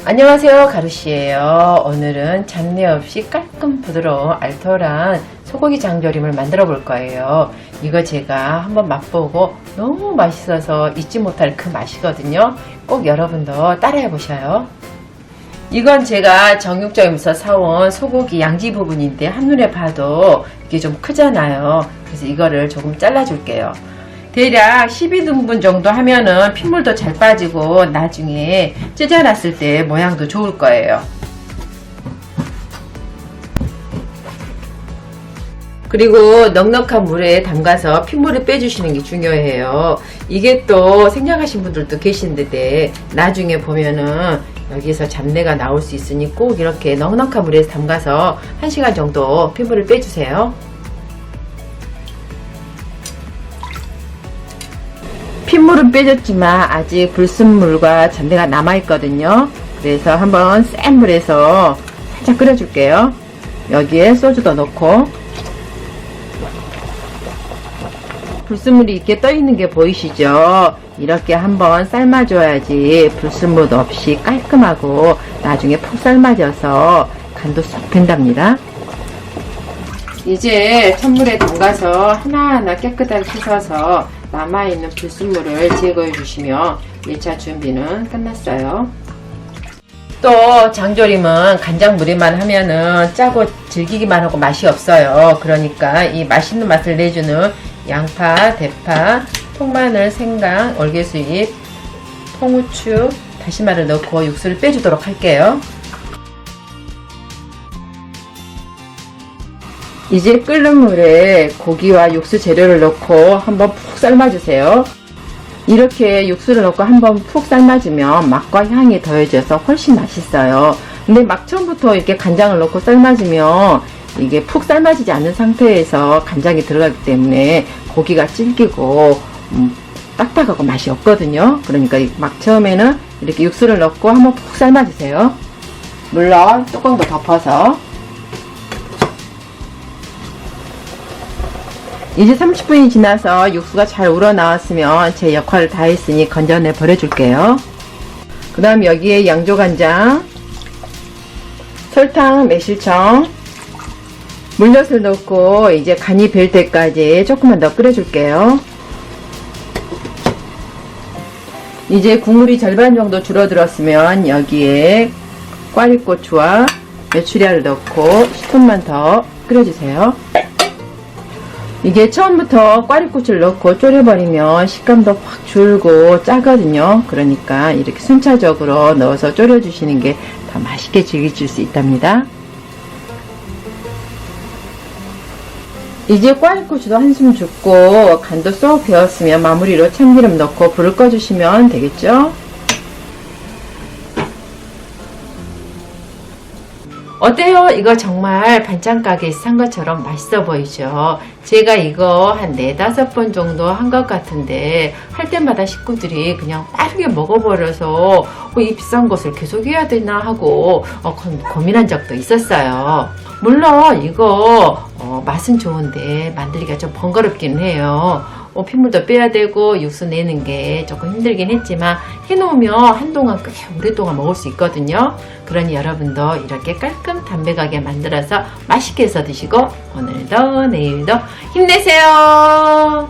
안녕하세요, 가루씨예요. 오늘은 잡내 없이 깔끔 부드러운 알토란 소고기 장조림을 만들어 볼 거예요. 이거 제가 한번 맛보고 너무 맛있어서 잊지 못할 그 맛이거든요. 꼭 여러분도 따라해 보셔요. 이건 제가 정육점에서 사온 소고기 양지 부분인데 한눈에 봐도 이게 좀 크잖아요. 그래서 이거를 조금 잘라 줄게요. 대략 12등분 정도 하면은 핏물도 잘 빠지고 나중에 찢어놨을 때 모양도 좋을 거예요. 그리고 넉넉한 물에 담가서 핏물을 빼주시는 게 중요해요. 이게 또 생략하신 분들도 계신데 나중에 보면은 여기서 잡내가 나올 수 있으니 꼭 이렇게 넉넉한 물에 담가서 1시간 정도 핏물을 빼주세요. 핏물은 빼줬지만 아직 불순물과 잡내가 남아있거든요. 그래서 한번 센 물에서 살짝 끓여줄게요. 여기에 소주도 넣고 불순물이 이렇게 떠있는 게 보이시죠? 이렇게 한번 삶아줘야지 불순물 없이 깔끔하고 나중에 푹 삶아져서 간도 쏙 된답니다. 이제 찬물에 담가서 하나하나 깨끗하게 씻어서 남아있는 불순물을 제거해 주시면 1차 준비는 끝났어요. 또 장조림은 간장물에만 하면은 짜고 질기기만 하고 맛이 없어요. 그러니까 이 맛있는 맛을 내주는 양파, 대파, 통마늘, 생강, 월계수잎, 통후추, 다시마를 넣고 육수를 빼주도록 할게요. 이제 끓는 물에 고기와 육수 재료를 넣고 한번 푹 삶아주세요. 이렇게 육수를 넣고 한번 푹 삶아주면 맛과 향이 더해져서 훨씬 맛있어요. 근데 막 처음부터 이렇게 간장을 넣고 삶아주면 이게 푹 삶아지지 않은 상태에서 간장이 들어가기 때문에 고기가 질기고 딱딱하고 맛이 없거든요. 그러니까 막 처음에는 이렇게 육수를 넣고 한번 푹 삶아주세요. 물론 뚜껑도 덮어서. 이제 30분이 지나서 육수가 잘 우러나왔으면 제 역할을 다 했으니 건져내 버려줄게요. 그 다음 여기에 양조간장, 설탕, 매실청, 물엿을 넣고 이제 간이 벨 때까지 조금만 더 끓여줄게요. 이제 국물이 절반 정도 줄어들었으면 여기에 꽈리고추와 메추리알을 넣고 10분만 더 끓여주세요. 이게 처음부터 꽈리고추를 넣고 졸여버리면 식감도 확 줄고 짜거든요. 그러니까 이렇게 순차적으로 넣어서 졸여주시는 게 더 맛있게 즐기실 수 있답니다. 이제 꽈리고추도 한숨 줍고 간도 쏙 배었으면 마무리로 참기름 넣고 불을 꺼주시면 되겠죠. 어때요? 이거 정말 반찬 가게에서 산 것처럼 맛있어 보이죠? 제가 이거 한 4-5번 정도 한 것 같은데 할 때마다 식구들이 그냥 빠르게 먹어버려서 이 비싼 것을 계속 해야 되나 하고 고민한 적도 있었어요. 물론 이거 맛은 좋은데 만들기가 좀 번거롭긴 해요. 핏물도 빼야 되고 육수 내는 게 조금 힘들긴 했지만 해놓으면 한동안 꽤 오랫동안 먹을 수 있거든요. 그러니 여러분도 이렇게 깔끔 담백하게 만들어서 맛있게 해서 드시고 오늘도 내일도 힘내세요.